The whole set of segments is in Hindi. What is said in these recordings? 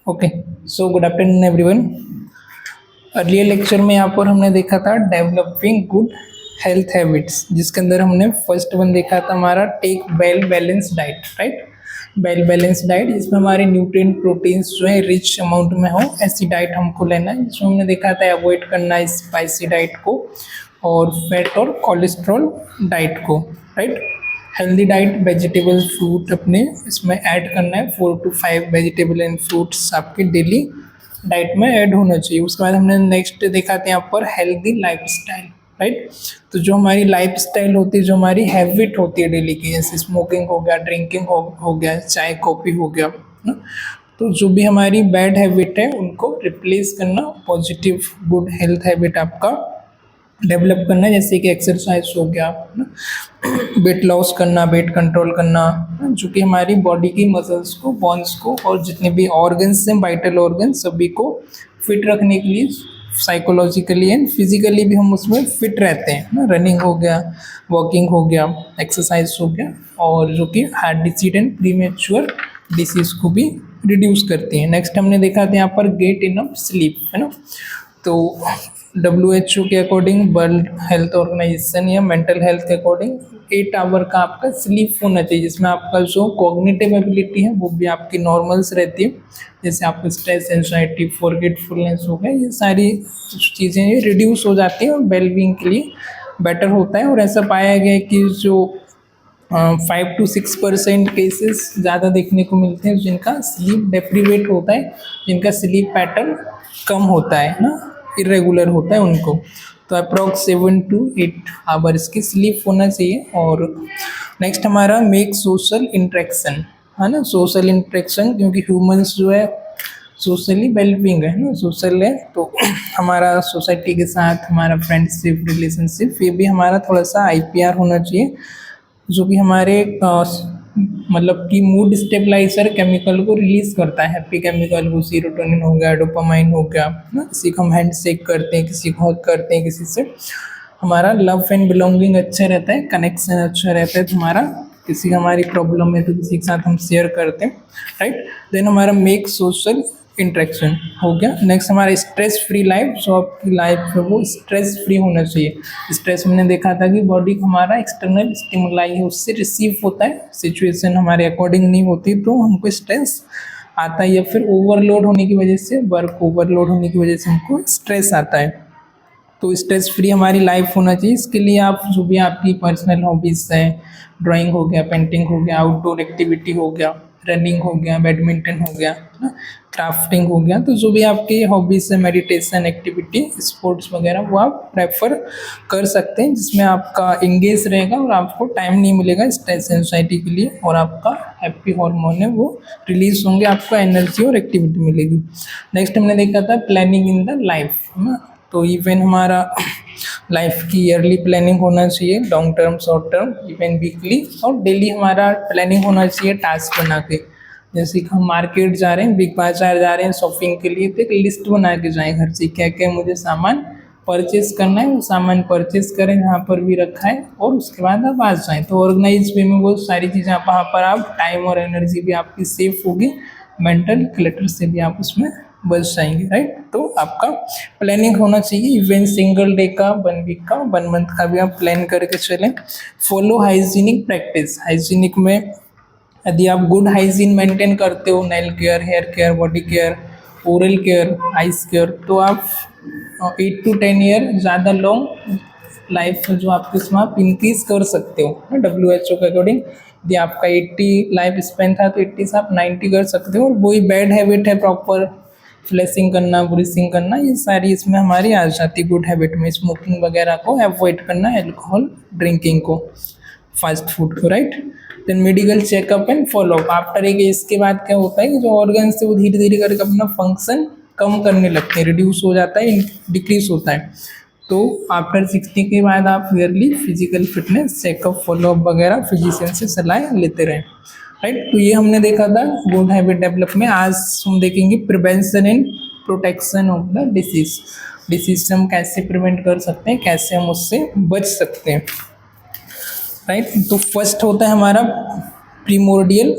Okay, so good afternoon everyone. Earlier lecture में यहाँ पर हमने देखा था डेवलपिंग गुड हेल्थ हैबिट्स, जिसके अंदर हमने फर्स्ट वन देखा था हमारा take well balance diet, right. Well balance diet जिसमें हमारे न्यूट्रिएंट प्रोटीन्स जो है रिच अमाउंट में हो, ऐसी डाइट हमको लेना है। जिसमें हमने देखा था अवॉइड करना है स्पाइसी डाइट को और फैट और कोलेस्ट्रॉल डाइट को, right. Healthy diet vegetables fruit अपने इसमें ऐड करना है, 4 to 5 वेजिटेबल एंड फ्रूट्स आपके डेली डाइट में ऐड होना चाहिए। उसके बाद हमने नेक्स्ट देखा था यहाँ पर हेल्दी लाइफस्टाइल, राइट। तो जो हमारी लाइफस्टाइल होती है, जो हमारी हैबिट होती है डेली की, जैसे स्मोकिंग हो गया, ड्रिंकिंग हो गया, चाय कॉफ़ी हो गया ना, तो जो भी हमारी बैड हैबिट है उनको रिप्लेस करना, पॉजिटिव गुड हेल्थ हैबिट आपका डेवलप करना है। जैसे कि एक्सरसाइज हो गया ना, वेट लॉस करना, वेट कंट्रोल करना, जो कि हमारी बॉडी की मसल्स को, बोन्स को और जितने भी ऑर्गन्स हैं, वाइटल ऑर्गन्स, सभी को फिट रखने के लिए साइकोलॉजिकली एंड फिजिकली भी हम उसमें फिट रहते हैं ना। रनिंग हो गया, वॉकिंग हो गया, एक्सरसाइज हो गया, और जो कि heart disease and premature disease को भी रिड्यूस करती हैं। नेक्स्ट हमने देखा था यहाँ पर गेट इनफ स्लीप, है ना। तो WHO के अकॉर्डिंग, वर्ल्ड हेल्थ ऑर्गेनाइजेशन या मेंटल हेल्थ के अकॉर्डिंग 8 आवर का आपका स्लीप होना चाहिए, जिसमें आपका जो कॉग्निटिव एबिलिटी है वो भी आपकी नॉर्मल्स रहती है। जैसे आपका स्ट्रेस, एंजाइटी, फॉरगेटफुलनेस हो गया, ये सारी चीज़ें रिड्यूस हो जाती हैं और वेलबींग के लिए बेटर होता है। और ऐसा पाया गया है कि जो 5 to 6% केसेस ज़्यादा देखने को मिलते हैं जिनका स्लीप डेप्रीवेट होता है, जिनका स्लीप पैटर्न कम होता है ना, इरेगुलर होता है उनको। तो अप्रॉक्स 7 to 8 आवर्स की स्लीप होना चाहिए। और नेक्स्ट हमारा मेक सोशल इंट्रैक्शन, है ना। सोशल इंट्रैक्शन, क्योंकि ह्यूमंस जो है सोशली वेलबींग है ना, सोशल है, तो हमारा सोसाइटी के साथ हमारा फ्रेंडशिप, रिलेशनशिप, ये भी हमारा थोड़ा सा IPR होना चाहिए, जो कि हमारे मतलब कि मूड स्टेबलाइजर केमिकल को रिलीज करता है। हैप्पी केमिकल को, सीरोटोनिन हो गया, डोपामाइन हो गया ना। किसी को हम हैंड शेक करते हैं, किसी को हग करते हैं, किसी से हमारा लव एंड बिलोंगिंग अच्छा रहता है, कनेक्शन अच्छा रहता है। तो हमारा किसी हमारी प्रॉब्लम है तो किसी के साथ हम शेयर करते हैं, राइट। देन हमारा मेक सोशल इंटरेक्शन हो गया। नेक्स्ट हमारा स्ट्रेस फ्री लाइफ, जो आपकी लाइफ है वो स्ट्रेस फ्री होना चाहिए। स्ट्रेस हमने देखा था कि बॉडी को हमारा एक्सटर्नल स्टिमुलाई है उससे रिसीव होता है, सिचुएशन हमारे अकॉर्डिंग नहीं होती तो हमको स्ट्रेस आता है, या फिर ओवरलोड होने की वजह से, वर्क ओवरलोड होने की वजह से हमको स्ट्रेस आता है। तो स्ट्रेस फ्री हमारी लाइफ होना चाहिए। इसके लिए आप जो भी आपकी पर्सनल हॉबीज़ हैं, ड्राइंग हो गया, पेंटिंग हो गया, आउटडोर एक्टिविटी हो गया, रनिंग हो गया, बैडमिंटन हो गया ना, क्राफ्टिंग हो गया, तो जो भी आपकी हॉबीज़ है, मेडिटेशन एक्टिविटी, स्पोर्ट्स वगैरह, वो आप प्रेफर कर सकते हैं, जिसमें आपका इंगेज रहेगा और आपको टाइम नहीं मिलेगा स्ट्रेस एंजाइटी के लिए, और आपका हैप्पी हार्मोन है वो रिलीज होंगे, आपको एनर्जी और एक्टिविटी मिलेगी। नेक्स्ट हमने देखा था प्लानिंग इन द लाइफ, है ना। तो इवन हमारा लाइफ की ईयरली प्लानिंग होना चाहिए, long term, short term, even weekly, और डेली हमारा प्लानिंग होना चाहिए टास्क बना के। जैसे कि हम मार्केट जा रहे हैं, बिग बाजार जा रहे हैं शॉपिंग के लिए, तो एक लिस्ट बना के जाएँ घर से, क्या क्या मुझे सामान परचेस करना है, वो सामान परचेस करें जहाँ पर भी रखा है, और उसके बाद आप आ जाएँ। तो ऑर्गेनाइज वे में वो सारी चीज़ें वहाँ पर आप टाइम और एनर्जी भी आपकी सेफ होगी, मेंटल क्लटर से भी आप उसमें बच जाएंगे, राइट। तो आपका प्लानिंग होना चाहिए, इवन सिंगल डे का, 1 वीक का, 1 मंथ का भी आप प्लान करके चलें। फॉलो हाइजीनिक प्रैक्टिस, हाइजीनिक में यदि आप गुड हाइजीन मेंटेन करते हो, nail care, hair care, body care, oral care, eyes care, तो आप 8 to 10 ईयर ज़्यादा लॉन्ग लाइफ जो आपके इसमें आप इंक्रीज कर सकते हो। WHO के अकॉर्डिंग यदि आपका 80 लाइफ स्पेन था तो 80 से आप 90 कर सकते हो। और वही बैड हैबिट है प्रॉपर फ्लैशिंग करना, ब्रीसिंग करना, ये सारी इसमें हमारी आ जाती गुड हैबिट में। स्मोकिंग वगैरह को अवॉइड करना, एल्कोहल ड्रिंकिंग को, फास्ट फूड को, right. Then medical checkup and followup after एक एज के बाद क्या होता है कि जो ऑर्गन्स है वो धीरे धीरे करके अपना फंक्शन कम करने लगते हैं, रिड्यूस हो जाता है, डिक्रीज होता है। तो आफ्टर 60 के बाद आप yearly physical fitness checkup, follow up वगैरह फिजिशियन से सलाह लेते रहें, राइट। तो ये हमने देखा था गुड हैबिट डेवलप में। आज हम देखेंगे prevention and protection of the disease, disease से हम कैसे प्रिवेंट कर सकते हैं, कैसे हम उससे बच सकते हैं, राइट। तो फर्स्ट होता है हमारा प्रीमोर्डियल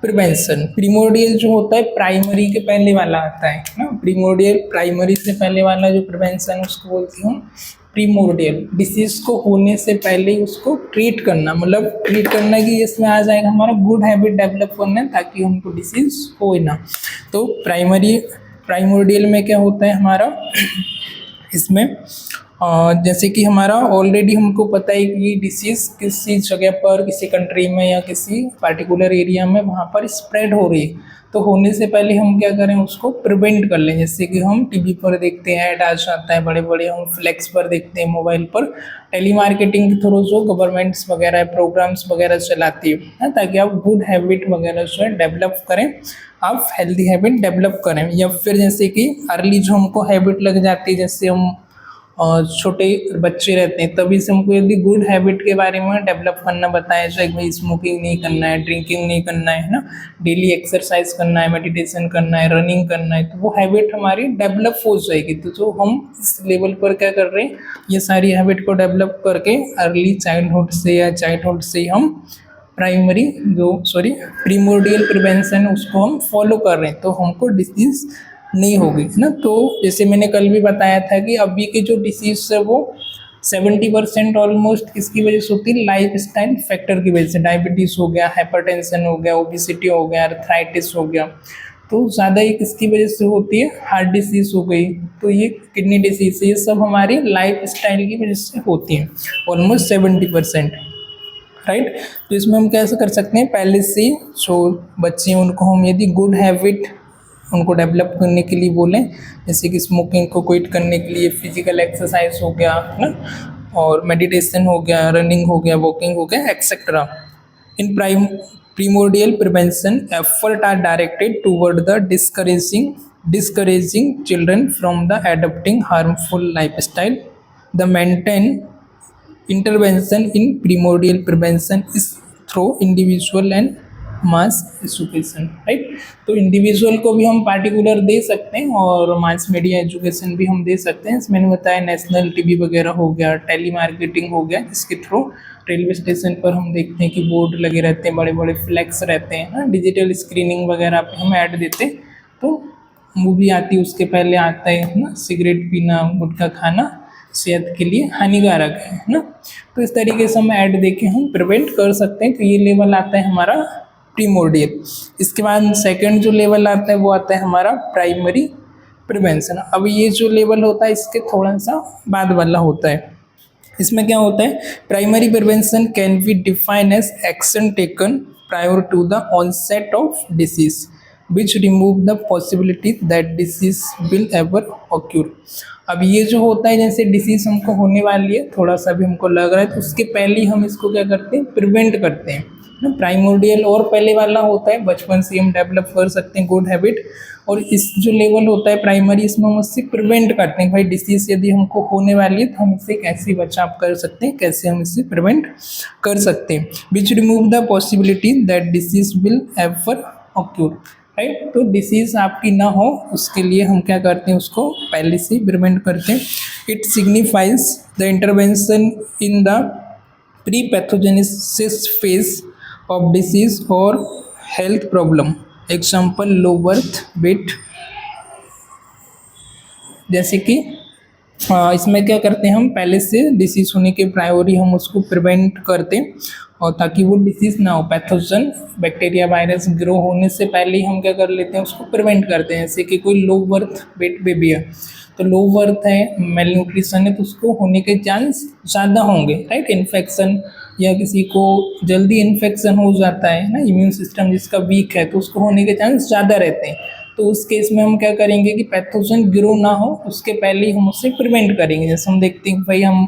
प्रिवेंशन। प्रीमोर्डियल जो होता है प्राइमरी के पहले वाला आता है ना, प्रीमोर्डियल प्राइमरी से पहले वाला जो प्रिवेंशन उसको बोलती हूँ प्रीमोर्डियल। डिसीज को होने से पहले ही उसको ट्रीट करना, मतलब ट्रीट करना कि इसमें आ जाएगा हमारा गुड हैबिट डेवलप करना है ताकि हमको डिसीज हो ना। तो प्राइमोर्डियल में क्या होता है हमारा इसमें जैसे कि हमारा ऑलरेडी हमको पता है कि ये डिसीज़ किसी जगह पर, किसी कंट्री में या किसी पार्टिकुलर एरिया में वहाँ पर स्प्रेड हो रही है, तो होने से पहले हम क्या करें उसको प्रिवेंट कर लें। जैसे कि हम टीवी पर देखते हैं, ऐड आ जाता है बड़े बड़े, हम फ्लैक्स पर देखते हैं, मोबाइल पर टेली मार्केटिंग के थ्रू जो गवर्नमेंट्स वगैरह प्रोग्राम्स वगैरह चलाती है ताकि आप गुड हैबिट वगैरह जो है डेवलप करें, आप हेल्दी हैबिट डेवलप करें। या फिर जैसे कि अर्ली जो हमको हैबिट लग जाती है, जैसे हम छोटे बच्चे रहते हैं तभी से हमको यदि गुड हैबिट के बारे में डेवलप करना बताया जाए, भाई स्मोकिंग नहीं करना है, ड्रिंकिंग नहीं करना है ना, डेली एक्सरसाइज करना है, मेडिटेशन करना है, रनिंग करना है, तो वो हैबिट हमारी डेवलप हो जाएगी। तो जो हम इस लेवल पर क्या कर रहे हैं, ये सारी हैबिट को डेवलप करके अर्ली चाइल्डहुड से या चाइल्डहुड से ही हम प्रीमोर्डियल प्रिवेंशन उसको हम फॉलो कर रहे हैं, तो हमको डिसीज नहीं होगी ना। तो जैसे मैंने कल भी बताया था कि अभी के जो डिसीज है वो 70% ऑलमोस्ट किसकी वजह से होती है, लाइफ स्टाइल फैक्टर की वजह से। डायबिटीज़ हो गया, हाइपरटेंशन हो गया, ओबिसिटी हो गया, आर्थराइटिस हो गया, तो ज़्यादा ये किसकी वजह से होती है, हार्ट डिसीज हो गई, तो ये किडनी डिसीज, ये सब हमारी लाइफ स्टाइल की वजह से होती है ऑलमोस्ट 70%, राइट। तो इसमें हम कैसे कर सकते हैं, पहले से जो बच्चे हैं उनको हम यदि गुड हैबिट उनको डेवलप करने के लिए बोलें, जैसे कि स्मोकिंग को क्विट करने के लिए फिजिकल एक्सरसाइज हो गया ना, और मेडिटेशन हो गया, रनिंग हो गया, वॉकिंग हो गया, etcetera. In primordial prevention effort are directed toward the discouraging children from the adopting harmful lifestyle. The maintain intervention in primordial prevention is through individual and mass education, right. तो इंडिविजुअल को भी हम पार्टिकुलर दे सकते हैं और मास मीडिया एजुकेशन भी हम दे सकते हैं। मैंने बताया नेशनल टीवी वगैरह हो गया, टेली मार्केटिंग हो गया, जिसके थ्रू रेलवे स्टेशन पर हम देखते हैं कि बोर्ड लगे रहते हैं, बड़े बड़े फ्लैक्स रहते हैं ना, डिजिटल स्क्रीनिंग वगैरह पे हम ऐड देते हैं। तो मूवी आती है उसके पहले आता है ना, सिगरेट पीना, गुटखा खाना सेहत के लिए हानिकारक है ना। तो इस तरीके से हम ऐड देके हम प्रिवेंट कर सकते हैं। तो ये लेवल आता है हमारा प्रीमोर्डियल। इसके बाद सेकंड जो लेवल आता है वो आता है हमारा प्राइमरी प्रिवेंशन। अब ये जो लेवल होता है इसके थोड़ा सा बाद वाला होता है। इसमें क्या होता है, primary prevention can be define as action taken prior to the onset of disease which remove the possibility that disease will ever occur. अब ये जो होता है, जैसे डिसीज हमको होने वाली है, थोड़ा सा भी हमको लग रहा है, तो उसके पहले ही हम इसको क्या करते हैं, प्रिवेंट करते हैं ना। प्राइमोर्डियल और पहले वाला होता है, बचपन से हम डेवलप कर सकते हैं गुड हैबिट, और इस जो लेवल होता है प्राइमरी, इसमें हम उससे प्रिवेंट करते हैं। भाई डिसीज यदि हमको होने वाली है तो हम इससे कैसे बचाव कर सकते हैं, कैसे हम इससे प्रिवेंट कर सकते हैं, which remove the possibility that disease will ever occur, right. तो डिसीज आपकी ना हो उसके लिए हम क्या करते हैं, उसको पहले से प्रिवेंट करते हैं। It signifies the intervention in the pre pathogenesis phase of disease और health problem. Example low birth weight. जैसे कि इसमें क्या करते हैं, हम पहले से डिसीज होने के प्रायोरी हम उसको प्रिवेंट करते हैं, और ताकि वो डिसीज़ ना हो, पैथोजन बैक्टीरिया वायरस ग्रो होने से पहले ही हम क्या कर लेते हैं, उसको प्रिवेंट करते हैं। जैसे कि कोई लो बर्थ वेट बेबी है, तो लो बर्थ है, मेल न्यूट्रिशन है, तो उसको होने के चांस ज़्यादा होंगे, राइट। इन्फेक्शन या किसी को जल्दी इन्फेक्शन हो जाता है ना, इम्यून सिस्टम जिसका वीक है, तो उसको होने के चांस ज़्यादा रहते हैं। तो उस केस में हम क्या करेंगे कि पैथोजन ग्रो ना हो उसके पहले ही हम उससे प्रिवेंट करेंगे। जैसे हम देखते हैं भाई हम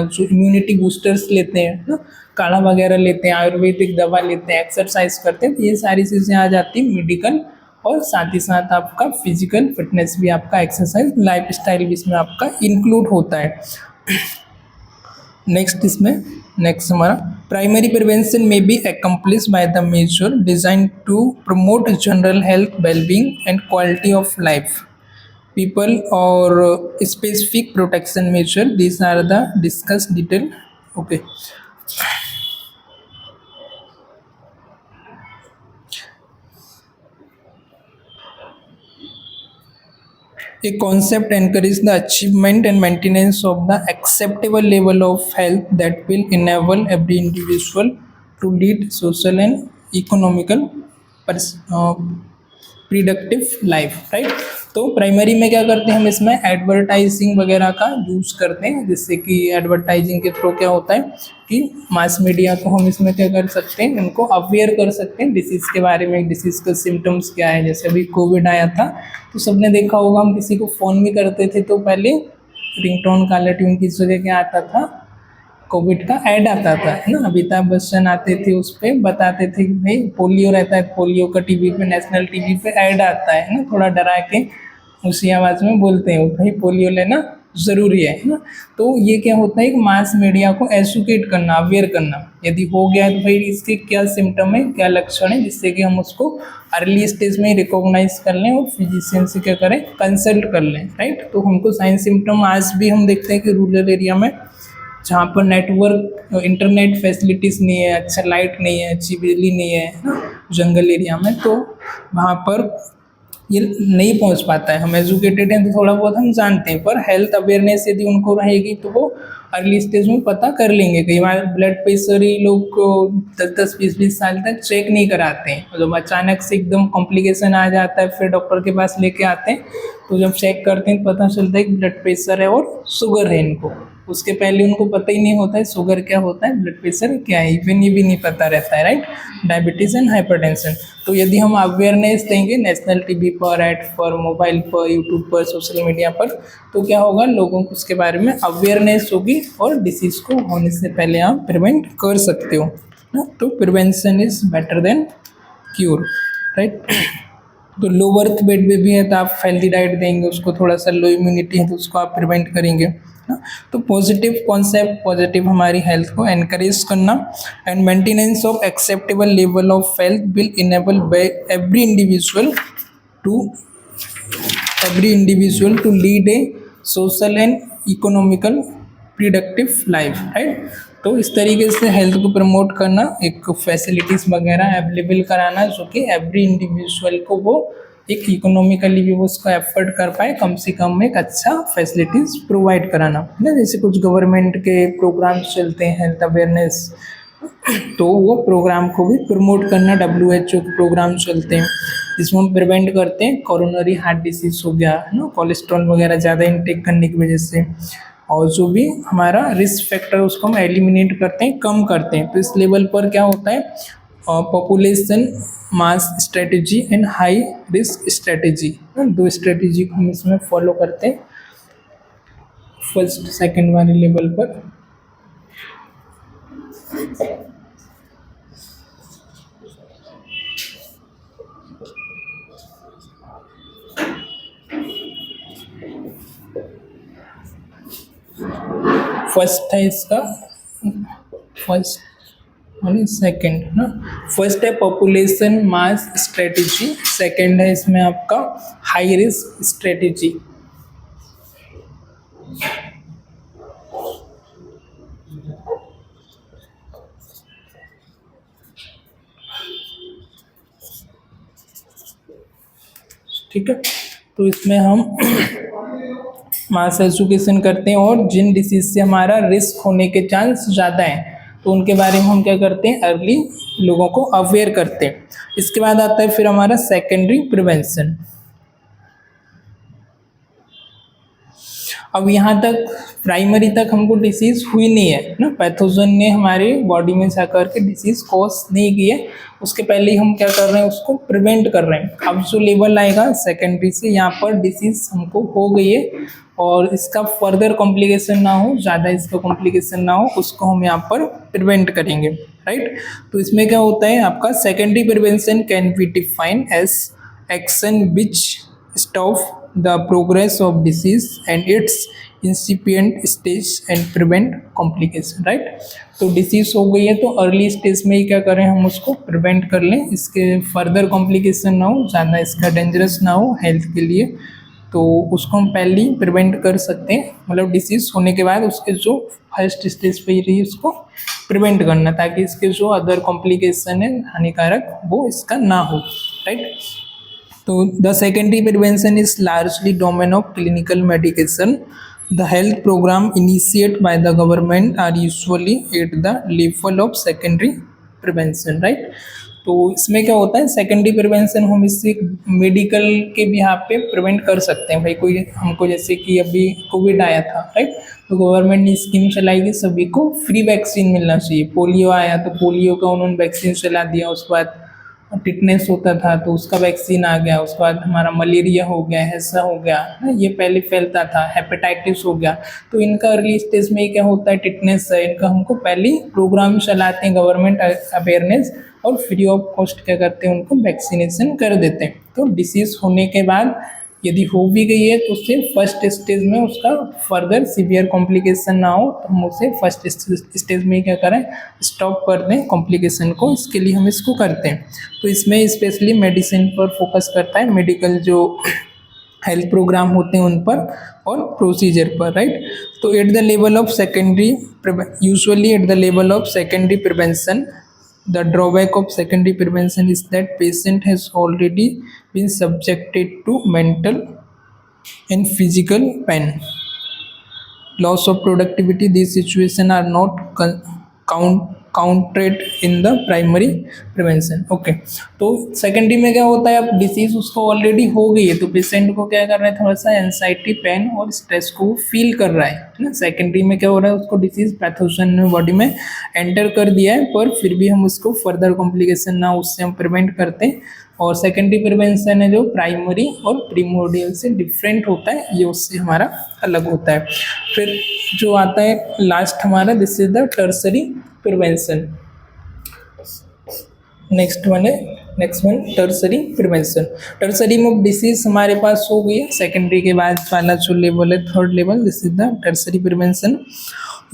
जो इम्यूनिटी बूस्टर्स लेते हैं ना, काढ़ा वगैरह लेते हैं, आयुर्वेदिक दवा लेते हैं, एक्सरसाइज करते हैं, तो ये सारी चीज़ें आ जाती हैं मेडिकल, और साथ ही साथ आपका फिजिकल फिटनेस भी, आपका एक्सरसाइज लाइफ स्टाइल भी इसमें आपका इंक्लूड होता है। नेक्स्ट हमारा प्राइमरी प्रिवेंशन में be accomplish by the measure design to promote general health, wellbeing and quality of life people और specific protection measure. These are the discuss detail. Okay, A concept encourages the achievement and maintenance of the acceptable level of health that will enable every individual to lead social and economical productive life, right. तो प्राइमरी में क्या करते हैं हम इसमें एडवर्टाइजिंग वगैरह का यूज़ करते हैं, जिससे कि एडवर्टाइजिंग के थ्रू क्या होता है कि मास मीडिया को हम इसमें क्या कर सकते हैं, उनको अवेयर कर सकते हैं डिसीज़ के बारे में, डिसीज़ का सिम्टम्स क्या है। जैसे अभी कोविड आया था तो सबने देखा होगा, हम किसी को फ़ोन भी करते थे तो पहले रिंगटोन कॉलर ट्यून की जगह क्या आता था, कोविड का ऐड आता था, है ना। अमिताभ बच्चन आते थे, उस पर बताते थे कि भाई पोलियो रहता है, पोलियो का टीवी पे, नेशनल टीवी पे ऐड आता है ना, थोड़ा डरा के उसी आवाज़ में बोलते हैं भाई पोलियो लेना ज़रूरी है ना। तो ये क्या होता है कि मास मीडिया को एजुकेट करना, अवेयर करना, यदि हो गया तो भाई इसके क्या सिम्टम है, क्या लक्षण है, जिससे कि हम उसको अर्ली स्टेज में रिकॉग्नाइज कर लें और फिजिशियन से क्या करें, कंसल्ट कर लें, राइट। तो हमको साइन सिम्टम आज भी हम देखते हैं कि रूरल एरिया में जहाँ पर नेटवर्क इंटरनेट फैसिलिटीज़ नहीं है, अच्छा लाइट नहीं है, अच्छी बिजली नहीं है ना, जंगल एरिया में, तो वहाँ पर ये नहीं पहुँच पाता है। हम एजुकेटेड हैं तो थोड़ा बहुत हम जानते हैं, पर हेल्थ अवेयरनेस यदि उनको रहेगी तो वो अर्ली स्टेज में पता कर लेंगे। कई बार ब्लड प्रेशर ही लोग 10-10, 20-20 साल तक चेक नहीं कराते हैं, मतलब अचानक से एकदम कॉम्प्लिकेशन आ जाता है, फिर डॉक्टर के पास लेके आते हैं, तो जब चेक करते हैं तो पता चलता है कि ब्लड प्रेशर है और शुगर है इनको। उसके पहले उनको पता ही नहीं होता है शुगर क्या होता है, ब्लड प्रेशर क्या है, इवन ये भी नहीं पता रहता है, राइट। Diabetes and hypertension. तो यदि हम अवेयरनेस देंगे नेशनल टीवी पर, ऐड पर, मोबाइल पर, यूट्यूब पर, सोशल मीडिया पर, तो क्या होगा, लोगों को उसके बारे में अवेयरनेस होगी और डिसीज़ को होने से पहले आप प्रिवेंट कर सकते हो ना। तो prevention is better than cure, right. तो लो बर्थ वेट में भी है तो आप हेल्दी डाइट देंगे उसको, थोड़ा सा लो इम्यूनिटी है तो उसको आप प्रिवेंट करेंगे ना। तो पॉजिटिव कॉन्सेप्ट, पॉजिटिव हमारी हेल्थ को एनकरेज करना and maintenance of acceptable level of health will enable every individual to lead a social and economical productive life, right. तो इस तरीके से हेल्थ को प्रमोट करना, एक फैसिलिटीज़ वगैरह अवेलेबल कराना जो कि एवरी इंडिविजुअल को वो एक इकोनॉमिकली भी वो उसको एफर्ट कर पाए, कम से कम में एक अच्छा फैसिलिटीज़ प्रोवाइड कराना है ना। जैसे कुछ गवर्नमेंट के प्रोग्राम्स चलते हैं हेल्थ अवेयरनेस, तो वो प्रोग्राम को भी प्रमोट करना। WHO के प्रोग्राम चलते हैं जिसमें हम प्रिवेंट करते हैं कोरोनरी हार्ट डिसीज़ हो गया है ना, कोलेस्ट्रॉल वगैरह ज़्यादा इंटेक करने की वजह से, और जो भी हमारा रिस्क फैक्टर उसको हम एलिमिनेट करते हैं, कम करते हैं। तो इस लेवल पर क्या होता है, population mass strategy and high risk strategy, दो स्ट्रेटजी को हम इसमें फॉलो करते हैं फर्स्ट सेकंड वाले लेवल पर। फर्स्ट है इसका फर्स्ट सेकंड ना, फर्स्ट है पॉपुलेशन मास स्ट्रेटजी, सेकंड है इसमें आपका हाई रिस्क स्ट्रेटजी। ठीक है, तो इसमें हम मास एजुकेशन करते हैं और जिन डिसीज से हमारा रिस्क होने के चांस ज़्यादा हैं तो उनके बारे में हम क्या करते हैं, अर्ली लोगों को अवेयर करते हैं। इसके बाद आता है फिर हमारा सेकेंडरी प्रिवेंशन। अब यहाँ तक प्राइमरी तक हमको डिसीज़ हुई नहीं है ना, पैथोजन ने हमारे बॉडी में जाकर के डिसीज़ कॉज नहीं की है, उसके पहले ही हम क्या कर रहे हैं, उसको प्रिवेंट कर रहे हैं। अब जो लेवल आएगा सेकेंडरी से, यहाँ पर डिसीज़ हमको हो गई है और इसका फर्दर कॉम्प्लिकेशन ना हो, ज़्यादा इसका कॉम्प्लिकेशन ना हो, उसको हम यहाँ पर प्रिवेंट करेंगे, राइट। तो इसमें क्या होता है आपका secondary prevention can be define as action which stop the progress of disease and its incipient stage and prevent complication, right। तो डिसीज हो गई है तो अर्ली स्टेज में ही क्या करें, हम उसको प्रिवेंट कर लें, इसके फर्दर कॉम्प्लिकेशन ना हो, ज़्यादा इसका डेंजरस ना हो हेल्थ के लिए, तो उसको हम पहले ही प्रिवेंट कर सकते हैं। मतलब डिसीज होने के बाद उसके जो फर्स्ट स्टेज पे ही रही उसको प्रिवेंट करना, ताकि इसके जो अदर कॉम्प्लिकेशन है हानिकारक वो इसका ना हो, राइट। तो the secondary prevention is largely domain of clinical medication. The health program initiate by the government are usually at the level of secondary prevention, right. तो इसमें क्या होता है, सेकेंडरी प्रिवेंशन हम इससे मेडिकल के भी यहाँ पे प्रिवेंट कर सकते हैं. भाई कोई हमको, जैसे कि अभी कोविड आया था, राइट, तो गवर्नमेंट ने स्कीम चलाई कि सभी को फ्री वैक्सीन मिलना चाहिए. पोलियो आया तो पोलियो का उन्होंने वैक्सीन चला दिया. उसके बाद टिटनेस होता था तो उसका वैक्सीन आ गया. उसके बाद हमारा मलेरिया हो गया, ऐसा हो गया, ये पहले फैलता था. हेपेटाइटिस हो गया. तो इनका अर्ली स्टेज में क्या होता है, टिटनेस है, इनका हमको पहले प्रोग्राम चलाते हैं गवर्नमेंट अवेयरनेस, और फ्री ऑफ कॉस्ट क्या करते हैं, उनको वैक्सीनेशन कर देते हैं. तो डिसीज होने के बाद यदि हो भी गई है तो उससे फर्स्ट स्टेज में उसका फर्दर सीवियर कॉम्प्लिकेशन ना हो, तो हम उसे फर्स्ट स्टेज में क्या करें, स्टॉप कर दें कॉम्प्लिकेशन को. इसके लिए हम इसको करते हैं. तो इसमें स्पेशली मेडिसिन पर फोकस करता है, मेडिकल जो हेल्थ प्रोग्राम होते हैं उन पर और प्रोसीजर पर, राइट. तो eight the level of secondary, usually at the level of secondary prevention, the drawback of secondary prevention is that patient has already been subjected to mental and physical pain, loss of productivity. These situations are not counted in the primary prevention. Okay, तो सेकेंडरी में क्या होता है, अब डिसीज उसको ऑलरेडी हो गई है तो पेशेंट को क्या कर रहा है, थोड़ा सा एंजाइटी, पेन और स्ट्रेस को फील कर रहा है ना. सेकेंडरी में क्या हो रहा है, उसको डिसीज पैथोजन ने बॉडी में एंटर कर दिया है, पर फिर भी हम उसको फर्दर कॉम्प्लिकेशन ना उससे हम प्रिवेंट करते हैं. और सेकेंडरी प्रिवेंशन है जो प्राइमरी और प्रीमोडियल से डिफरेंट होता है, ये उससे हमारा अलग होता है. फिर जो आता है लास्ट हमारा, this is the tertiary prevention. Next one tertiary prevention. Tertiary में डिसीज हमारे पास हो गई है, सेकेंडरी के बाद वाला जो लेवल है, third level, this is the tertiary prevention.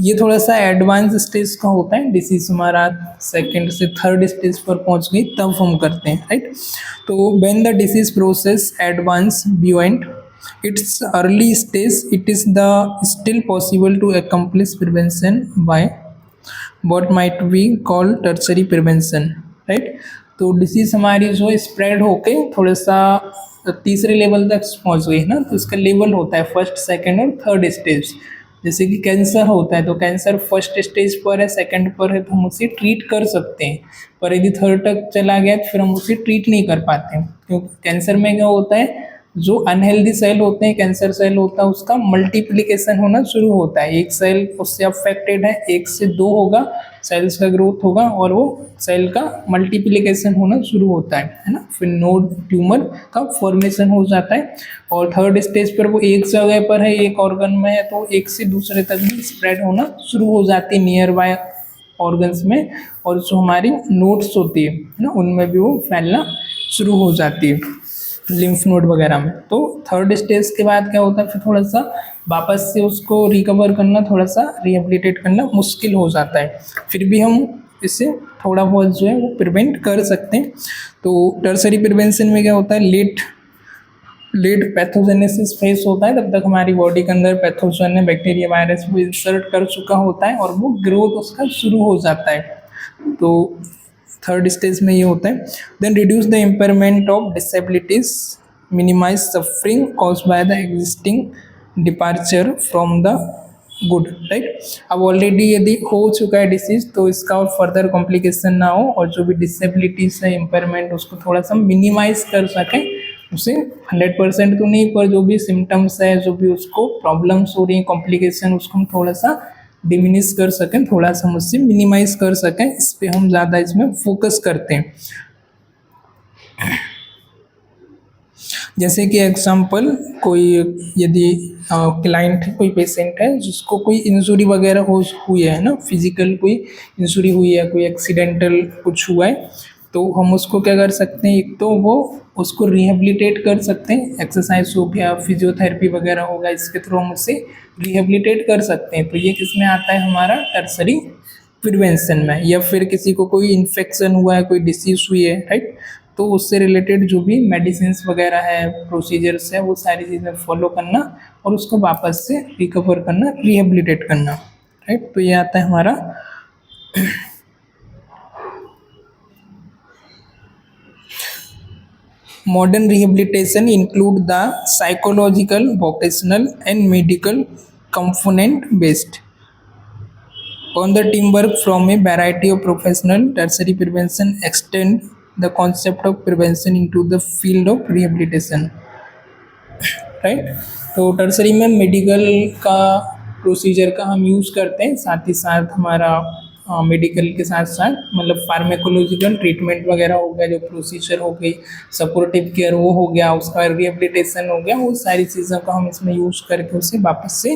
ये थोड़ा सा एडवांस स्टेज का होता है. डिसीज हमारा सेकेंड से थर्ड स्टेज पर पहुंच गई तब हम करते हैं, राइट. तो when the disease process advance beyond its early stage, it is the still possible to accomplish prevention by what might we call tertiary prevention, right. तो डिसीज हमारी जो स्प्रेड होके थोड़ा सा तीसरे लेवल तक पहुंच गई ना, तो इसका लेवल होता है फर्स्ट, सेकंड और थर्ड स्टेज. जैसे कि कैंसर होता है तो कैंसर फर्स्ट स्टेज पर है, सेकंड पर है, तो हम उसे ट्रीट कर सकते हैं. पर यदि थर्ड तक चला गया तो फिर हम उसे ट्रीट नहीं कर पाते हैं, क्योंकि कैंसर में क्या होता है, जो अनहेल्दी सेल होते हैं, कैंसर सेल होता है, उसका मल्टीप्लिकेशन होना शुरू होता है. एक सेल उससे अफेक्टेड है, एक से दो होगा, सेल्स का ग्रोथ होगा और वो सेल का मल्टीप्लिकेशन होना शुरू होता है ना. फिर नोड ट्यूमर का फॉर्मेशन हो जाता है. और थर्ड स्टेज पर वो एक जगह पर है, एक ऑर्गन में है, तो एक से दूसरे तक भी स्प्रेड होना शुरू हो जाती है नियर बाय ऑर्गन्स में. और जो हमारी नोड्स होती है ना, उनमें भी वो फैलना शुरू हो जाती है, लिम्फ नोड वगैरह में. तो थर्ड स्टेज के बाद क्या होता है, फिर थोड़ा सा वापस से उसको रिकवर करना, थोड़ा सा रिहेबिलिटेट करना मुश्किल हो जाता है. फिर भी हम इससे थोड़ा बहुत जो है वो प्रिवेंट कर सकते हैं. तो टर्सरी प्रिवेंशन में क्या होता है, लेट पैथोजेनेसिस फेस होता है, तब तक हमारी बॉडी के अंदर पैथोजन है, बैक्टीरिया, वायरस वो इंसर्ट कर चुका होता है और वो ग्रोथ उसका शुरू हो जाता है. तो थर्ड स्टेज में ये होता है. Then reduce the impairment of disabilities, minimize suffering caused by the existing departure from the good, right. अब ऑलरेडी यदि हो चुका है डिसीज तो इसका और फर्दर कॉम्प्लिकेशन ना हो, और जो भी डिसेबिलिटीज है, इम्पेयरमेंट, उसको थोड़ा सा मिनिमाइज कर सकें. उसे 100% तो नहीं, पर जो भी सिम्टम्स है, जो भी उसको प्रॉब्लम्स हो रही हैं, कॉम्प्लिकेशन, उसको हम थोड़ा सा डिमिनिश कर सकें, थोड़ा सा मुझसे मिनिमाइज कर सकें, इस पर हम ज़्यादा इसमें फोकस करते हैं. जैसे कि एग्जांपल, कोई यदि क्लाइंट, कोई पेशेंट है जिसको कोई इंजरी वगैरह हुई है ना, फिजिकल कोई इंजरी हुई है, कोई एक्सीडेंटल कुछ हुआ है, तो हम उसको क्या कर सकते हैं, एक तो वो उसको रिहेबिलिटेट कर सकते हैं, एक्सरसाइज हो गया, फिजियोथेरेपी वगैरह होगा, इसके थ्रू हम उससे रिहेबिलिटेट कर सकते हैं. तो ये किस में आता है, हमारा टर्सरी प्रिवेंशन में. या फिर किसी को कोई इन्फेक्शन हुआ है, कोई डिसीज हुई है, राइट, तो उससे रिलेटेड जो भी मेडिसिन वगैरह है, प्रोसीजर्स है, वो सारी चीज़ें फॉलो करना और उसको वापस से रिकवर करना, रिहेबिलिटेट करना, राइट. तो ये आता है हमारा Modern rehabilitation include the psychological, vocational, and medical component based on the teamwork from a variety of professional. Tertiary prevention extend the concept of prevention into the field of rehabilitation, right. तो टर्सरी में मेडिकल का प्रोसीजर का हम यूज़ करते हैं, साथ ही साथ हमारा मेडिकल के साथ साथ मतलब फार्मेकोलॉजिकल ट्रीटमेंट वगैरह हो गया, जो प्रोसीजर हो गई, सपोर्टिव केयर वो हो गया, उसका रिहेबिलिटेशन हो गया, वो सारी चीज़ों का हम इसमें यूज़ करके उसे वापस से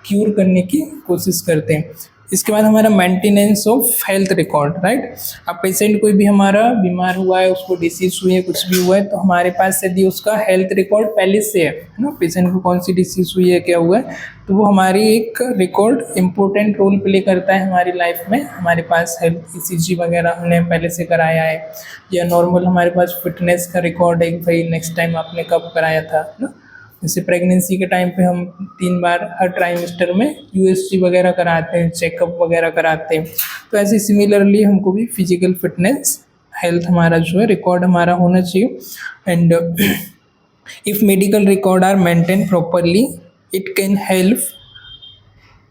क्यूर करने की कोशिश करते हैं। इसके बाद हमारा maintenance of health record, right. अब पेशेंट कोई भी हमारा बीमार हुआ है, उसको डिसीज हुई है, कुछ भी हुआ है, तो हमारे पास यदि उसका हेल्थ रिकॉर्ड पहले से है ना, पेशेंट को कौन सी डिसीज हुई है, क्या हुआ है, तो वो हमारी एक रिकॉर्ड इम्पोर्टेंट रोल प्ले करता है हमारी लाइफ में। हमारे पास हेल्थ ECG वगैरह हमने पहले से कराया है, या नॉर्मल हमारे पास फिटनेस का रिकॉर्ड है कि भाई नेक्स्ट टाइम आपने कब कराया था ना। जैसे प्रेगनेंसी के टाइम पे हम 3 बार हर ट्राइमेस्टर में USG वगैरह कराते हैं, चेकअप वगैरह कराते हैं। तो ऐसे सिमिलरली हमको भी फिजिकल फिटनेस हेल्थ हमारा जो है रिकॉर्ड हमारा होना चाहिए। And if medical record are maintain properly, it can help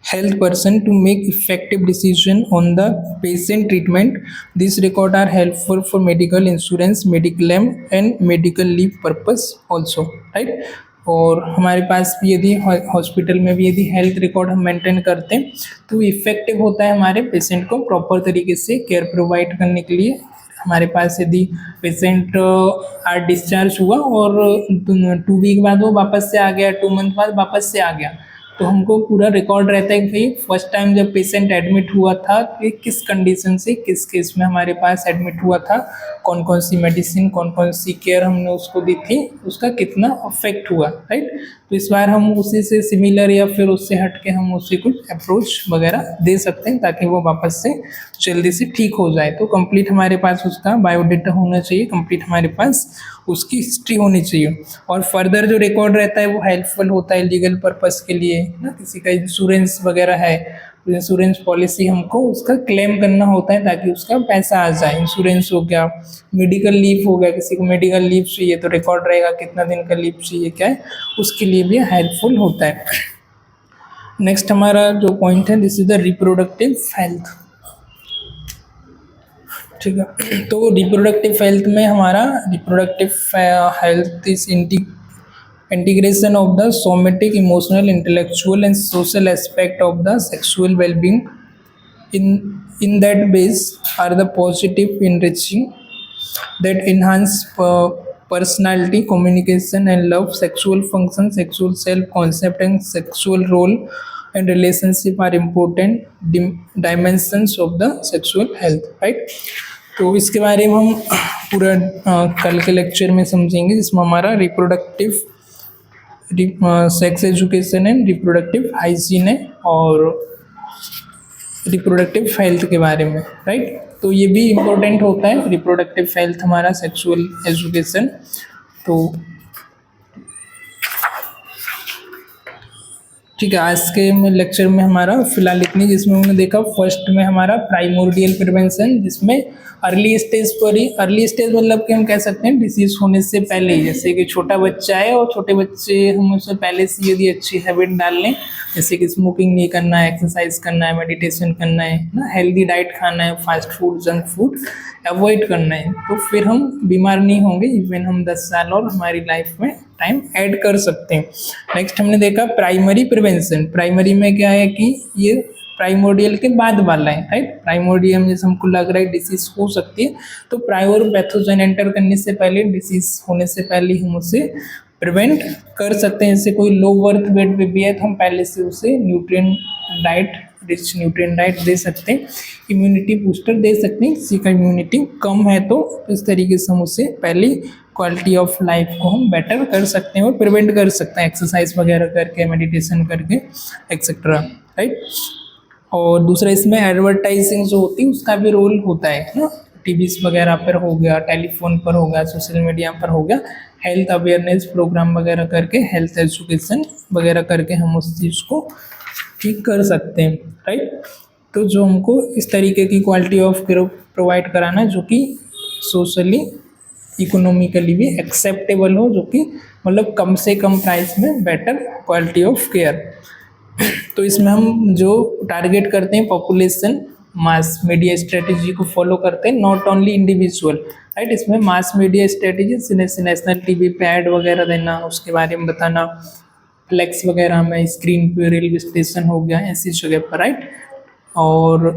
health person to make effective decision on the patient treatment. These record are helpful for medical insurance, medical claim and medical leave purpose also, right। और हमारे पास भी यदि हॉस्पिटल में भी यदि हेल्थ रिकॉर्ड हम मेंटेन करते हैं तो इफ़ेक्टिव होता है हमारे पेशेंट को प्रॉपर तरीके से केयर प्रोवाइड करने के लिए। हमारे पास यदि पेशेंट आज डिस्चार्ज हुआ और 2 वीक बाद वो वापस से आ गया, 2 मंथ बाद वापस से आ गया, तो हमको पूरा रिकॉर्ड रहता है कि भाई फर्स्ट टाइम जब पेशेंट एडमिट हुआ था कि किस कंडीशन से किस केस में हमारे पास एडमिट हुआ था, कौन कौन सी मेडिसिन, कौन कौन सी केयर हमने उसको दी थी, उसका कितना अफेक्ट हुआ, राइट। तो इस बार हम उसी से सिमिलर या फिर उससे हट के हम उसे कुछ अप्रोच वगैरह दे सकते हैं ताकि वो वापस से जल्दी से ठीक हो जाए। तो कंप्लीट हमारे पास उसका बायोडाटा होना चाहिए, कंप्लीट हमारे पास उसकी हिस्ट्री होनी चाहिए। और फर्दर जो रिकॉर्ड रहता है वो हेल्पफुल होता है लीगल पर्पस के लिए ना। किसी का इंश्योरेंस वगैरह है तो इंश्योरेंस पॉलिसी हमको उसका क्लेम करना होता है ताकि उसका पैसा आ जाए। इंश्योरेंस हो गया, मेडिकल लीव हो गया, किसी को मेडिकल लीव चाहिए तो रिकॉर्ड रहेगा कितना दिन का लीव चाहिए क्या है, उसके लिए भी हेल्पफुल होता है। नेक्स्ट हमारा जो पॉइंट है, this is the reproductive health, ठीक है। तो रिप्रोडक्टिव हेल्थ में हमारा reproductive health is integration of the somatic, emotional, intellectual and social aspect of the sexual wellbeing. In that base are the positive enriching that enhance personality, communication and love, sexual function, sexual self concept and sexual role and relationship are important dimensions of the sexual health, right। तो इसके बारे में हम पूरा कल के लेक्चर में समझेंगे, जिसमें हमारा reproductive sex education and reproductive hygiene है और रिप्रोडक्टिव हेल्थ के बारे में, राइट। तो ये भी इम्पोर्टेंट होता है रिप्रोडक्टिव हेल्थ हमारा, सेक्सुअल एजुकेशन। तो ठीक है, आज के लेक्चर में हमारा फिलहाल इतनी, जिसमें हमने देखा फर्स्ट में हमारा प्राइमोर्डियल प्रिवेंशन, जिसमें अर्ली स्टेज पर ही, अर्ली स्टेज मतलब कि हम कह सकते हैं डिसीज होने से पहले ही, जैसे कि छोटा बच्चा है और छोटे बच्चे हम उससे पहले से यदि अच्छी हैबिट डाल लें, जैसे कि स्मोकिंग नहीं करना है, एक्सरसाइज करना है, मेडिटेशन करना है ना, हेल्दी डाइट खाना है, fast food, junk food avoid करना है, तो फिर हम बीमार नहीं होंगे। इवन हम 10 साल और हमारी लाइफ में टाइम ऐड कर सकते हैं। नेक्स्ट हमने देखा प्राइमरी प्रिवेंशन। प्राइमरी में क्या है कि ये प्राइमोर्डियल के बाद वाला है, राइट। प्राइमोर्डियम जैसे हमको लग रहा है डिसीज हो सकती है, तो प्रायोर पैथोजन एंटर करने से पहले, डिसीज होने से पहले हम उसे प्रिवेंट कर सकते हैं। जैसे कोई लो बर्थ वेट बेबी है तो हम पहले से उसे nutrient diet, rich nutrient diet दे सकते हैं, इम्यूनिटी बूस्टर दे सकते हैं। किसी का इम्यूनिटी कम है तो इस तरीके से हम उसे पहले क्वालिटी ऑफ लाइफ को हम बेटर कर सकते हैं और प्रिवेंट कर सकते हैं, एक्सरसाइज वगैरह करके, मेडिटेशन करके एक्सेट्रा, राइट। और दूसरा इसमें एडवर्टाइजिंग जो होती है उसका भी रोल होता है ना, टीवी वगैरह पर हो गया, टेलीफोन पर हो गया, सोशल मीडिया पर हो गया, हेल्थ अवेयरनेस प्रोग्राम वगैरह करके, हेल्थ एजुकेशन वगैरह करके हम उस चीज़ को ठीक कर सकते हैं, राइट। तो जो हमको इस तरीके की क्वालिटी ऑफ केयर प्रोवाइड कराना है जो कि सोशली इकोनॉमिकली भी एक्सेप्टेबल हो, जो कि मतलब कम से कम प्राइस में बेटर क्वालिटी ऑफ केयर। तो इसमें हम जो टारगेट करते हैं पॉपुलेशन मास मीडिया स्ट्रेटेजी को फॉलो करते हैं, नॉट ओनली इंडिविजुअल, राइट। इसमें mass media strategy national TV पे ऐड वगैरह देना, उसके बारे में बताना, फ्लेक्स वगैरह में स्क्रीन पे, रेलवे स्टेशन हो गया, ऐसी जगह पर, राइट। और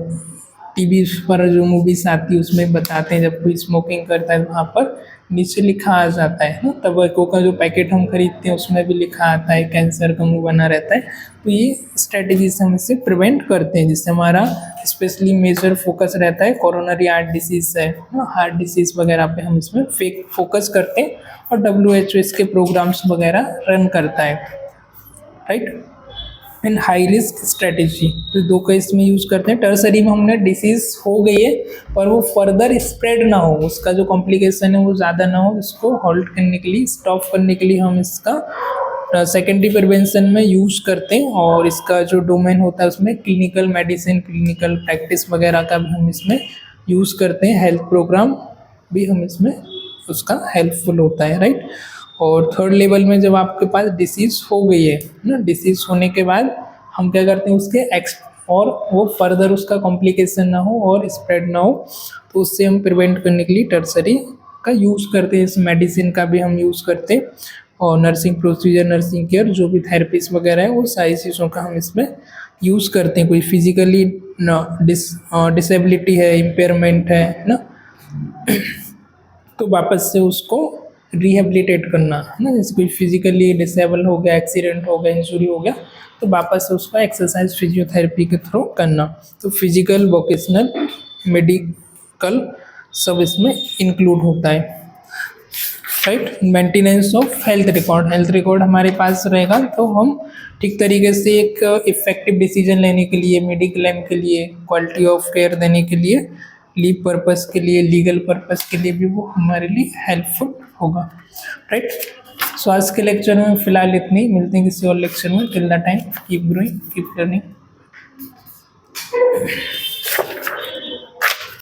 टीवी पर जो मूवीज आती है उसमें बताते हैं जब कोई स्मोकिंग करता है वहाँ पर नीचे लिखा आ जाता है ना, तंबाकू का जो पैकेट हम खरीदते हैं उसमें भी लिखा आता है कैंसर का मुंह बना रहता है। तो ये स्ट्रेटजी से हम इससे प्रिवेंट करते हैं, जिससे हमारा स्पेशली मेजर फोकस रहता है कोरोनरी हार्ट डिसीज है ना, हार्ट डिसीज वगैरह पे हम इसमें फोकस करते हैं, और WHO इसके प्रोग्राम्स वगैरह रन करता है, right. And high risk strategy, तो दो का इसमें यूज़ करते हैं। टर्सरी में हमने डिसीज़ हो गई है पर वो फर्दर स्प्रेड ना हो, उसका जो कॉम्प्लिकेशन है वो ज़्यादा ना हो, इसको होल्ड करने के लिए, स्टॉप करने के लिए हम इसका सेकेंडरी प्रिवेंशन में यूज़ करते हैं। और इसका जो डोमेन होता है उसमें क्लिनिकल मेडिसिन, क्लिनिकल प्रैक्टिस वगैरह का भी हम इसमें यूज़ करते हैं, हेल्थ प्रोग्राम भी हम इसमें उसका हेल्पफुल होता है, राइट। और थर्ड लेवल में जब आपके पास डिसीज़ हो गई है ना, डिसीज़ होने के बाद हम क्या करते हैं उसके और वो फर्दर उसका कॉम्प्लिकेशन ना हो और स्प्रेड ना हो, तो उससे हम प्रिवेंट करने के लिए टर्सरी का यूज़ करते हैं। इस मेडिसिन का भी हम यूज़ करते हैं, और नर्सिंग प्रोसीजर, नर्सिंग केयर, जो भी थेरेपीज वगैरह है वो सारी चीज़ों का हम इसमें यूज़ करते हैं। कोई फिजिकली डिसेबिलिटी है, इम्पेयरमेंट है ना, तो वापस से उसको रिहेबिलिटेट करना है ना, जैसे कोई फिजिकली डिसेबल हो गया, एक्सीडेंट हो गया, इंजरी हो गया, तो वापस से उसका एक्सरसाइज फिजियोथेरेपी के थ्रू करना। तो फिजिकल, वोकेशनल, मेडिकल सब इसमें इंक्लूड होता है, right. Maintenance of health record, health record हमारे पास रहेगा तो हम ठीक तरीके से एक इफेक्टिव डिसीजन लेने के लिए, मेडिक्लेम क्लेम के लिए, क्वालिटी ऑफ केयर देने के लिए, लीव पर्पस के लिए, लीगल पर्पस के लिए भी वो हमारे लिए हेल्पफुल होगा, राइट। सो आज के लेक्चर में फिलहाल इतनी, मिलते हैं किसी और लेक्चर में। Till the time keep growing, keep learning.